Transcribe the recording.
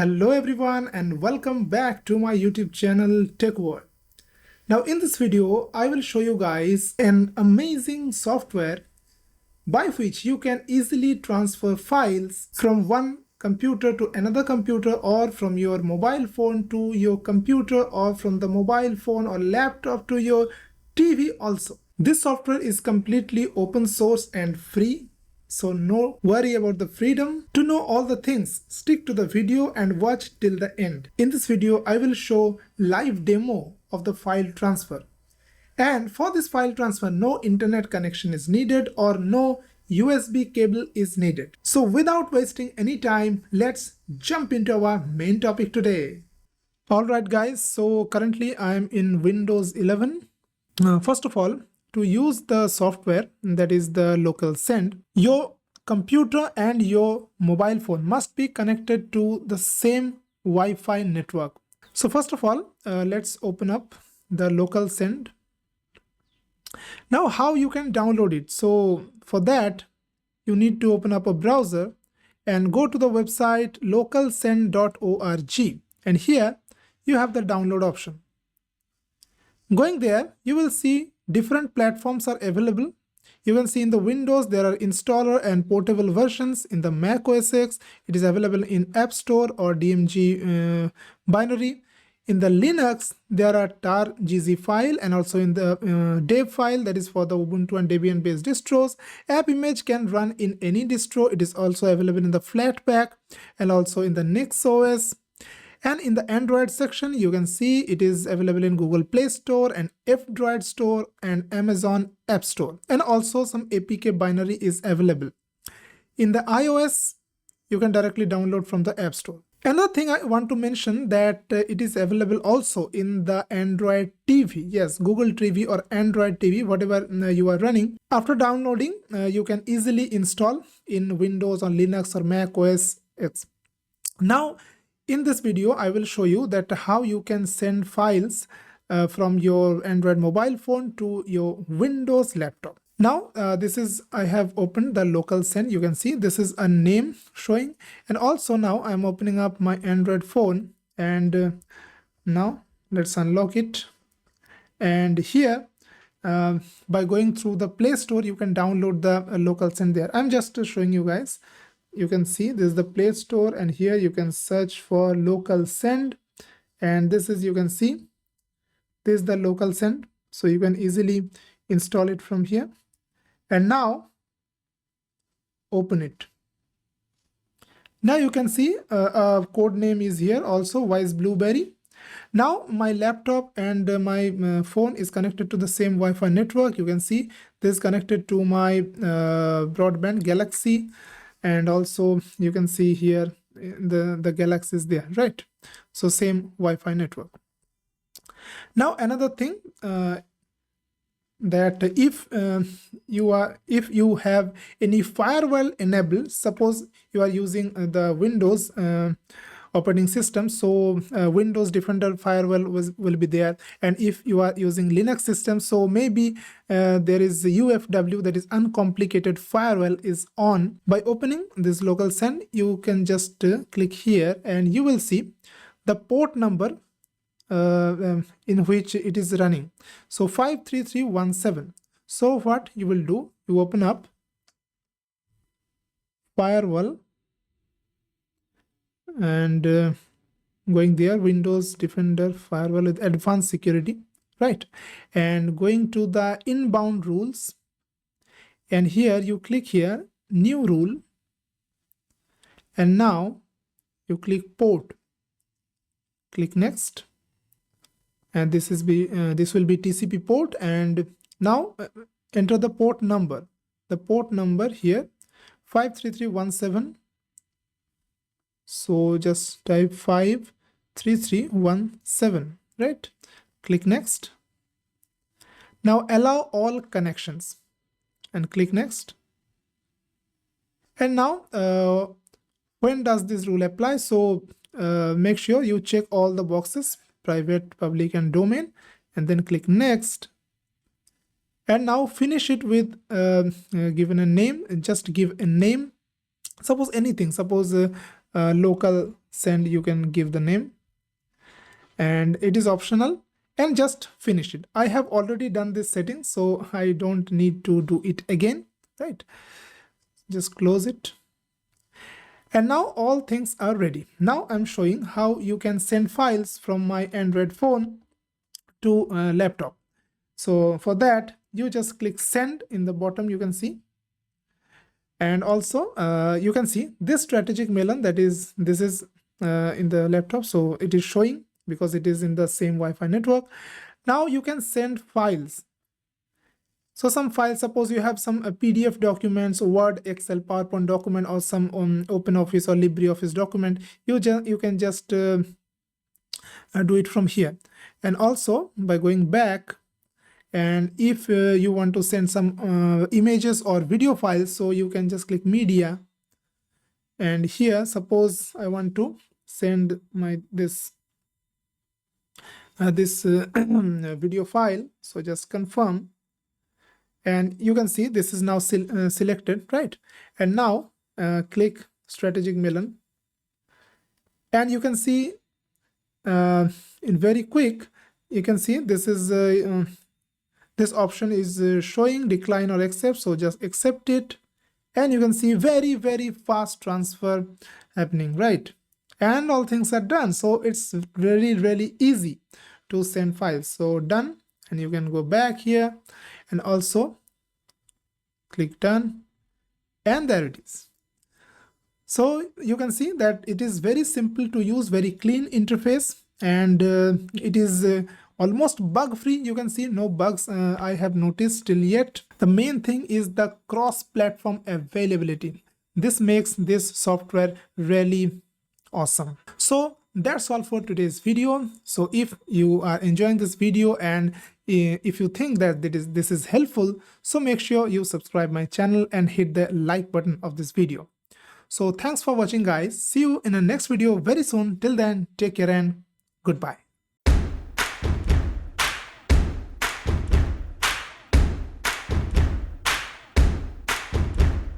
Hello everyone and welcome back to my YouTube channel TechWorld. Now in this video I will show you guys an amazing software by which you can easily transfer files from one computer to another computer, or from your mobile phone to your computer, or from the mobile phone or laptop to your TV also. This software is completely open source and free. So no worry about the freedom. To know all the things, stick to the video and watch till the end. In this video, I will show live demo of the file transfer. And for this file transfer, no internet connection is needed or no USB cable is needed. So without wasting any time, let's jump into our main topic today. Alright guys, so currently I am in Windows 11. First of all, to use the software, that is the Localsend, your computer and your mobile phone must be connected to the same Wi-Fi network. So first of all, let's open up the Localsend. Now how you can download it? So for that, you need to open up a browser and go to the website localsend.org, and here you have the download option. Going there, you will see different platforms are available. You can see in the Windows there are installer and portable versions. In the Mac OS X, it is available in App Store or DMG binary. In the Linux, there are tar gz file, and also in the dev file, that is for the Ubuntu and Debian based distros. App image can run in any distro. It is also available in the Flatpak and also in the Nix OS. And in the Android section, you can see it is available in Google Play Store and F-Droid Store and Amazon App Store. And also some APK binary is available. In the iOS, you can directly download from the App Store. Another thing I want to mention that it is available also in the Android TV. Yes, Google TV or Android TV, whatever you are running. After downloading, you can easily install in Windows or Linux or Mac OS X. Now, in this video, I will show you that how you can send files from your Android mobile phone to your Windows laptop. Now, I have opened the Localsend. You can see this is a name showing. And also now I'm opening up my Android phone, and now let's unlock it. And here, by going through the Play Store, you can download the Localsend there. I'm just showing you guys. You can see this is the Play Store, and here you can search for Localsend, and this is, you can see, this is the Localsend. So you can easily install it from here. And now open it. Now you can see a code name is here also, Wise Blueberry. Now my laptop and my phone is connected to the same Wi-Fi network. You can see this is connected to my broadband Galaxy. And also you can see here the Galaxy is there, right? So same Wi-Fi network. Now another thing that if you have any firewall enabled, suppose you are using the Windows operating system, so Windows Defender firewall will be there. And if you are using Linux system, so maybe there is a UFW, that is uncomplicated firewall, is on. By opening this Localsend, you can just click here and you will see the port number in which it is running. So 53317. So what you will do, you open up firewall and going there, Windows Defender firewall with advanced security, right? And going to the inbound rules, and here you click here new rule, and now you click port, click next, and this will be TCP port. And now enter the port number. The port number here 53317. So just type 53317, right? Click next. Now allow all connections and click next. And now when does this rule apply? So make sure you check all the boxes, private, public, and domain, and then click next. And now finish it with given a name. Just give a name, suppose anything, suppose local send, you can give the name, and it is optional, and just finish it. I have already done this setting, so I don't need to do it again, right? Just close it. And now all things are ready. Now I'm showing how you can send files from my Android phone to a laptop. So for that, you just click send in the bottom, you can see. And also you can see this strategic melon, that is, this is in the laptop, so it is showing because it is in the same Wi-Fi network. Now you can send files. So some files, suppose you have some PDF documents, Word, Excel, PowerPoint document, or some OpenOffice or LibreOffice document, you can just do it from here. And also by going back, and if you want to send some images or video files, so you can just click media, and here suppose I want to send my this video file, so just confirm, and you can see this is now selected, right? And now click strategic melon, and you can see in very quick, you can see this is this option is showing decline or accept, so just accept it, and you can see very, very fast transfer happening, right? And all things are done. So it's really, really easy to send files. So done, and you can go back here and also click done, and there it is. So you can see that it is very simple to use, very clean interface, and it is almost bug-free. You can see no bugs I have noticed till yet. The main thing is the cross-platform availability. This makes this software really awesome. So that's all for today's video. So if you are enjoying this video, and if you think that this is helpful, so make sure you subscribe my channel and hit the like button of this video. So thanks for watching, guys. See you in the next video very soon. Till then, take care and goodbye.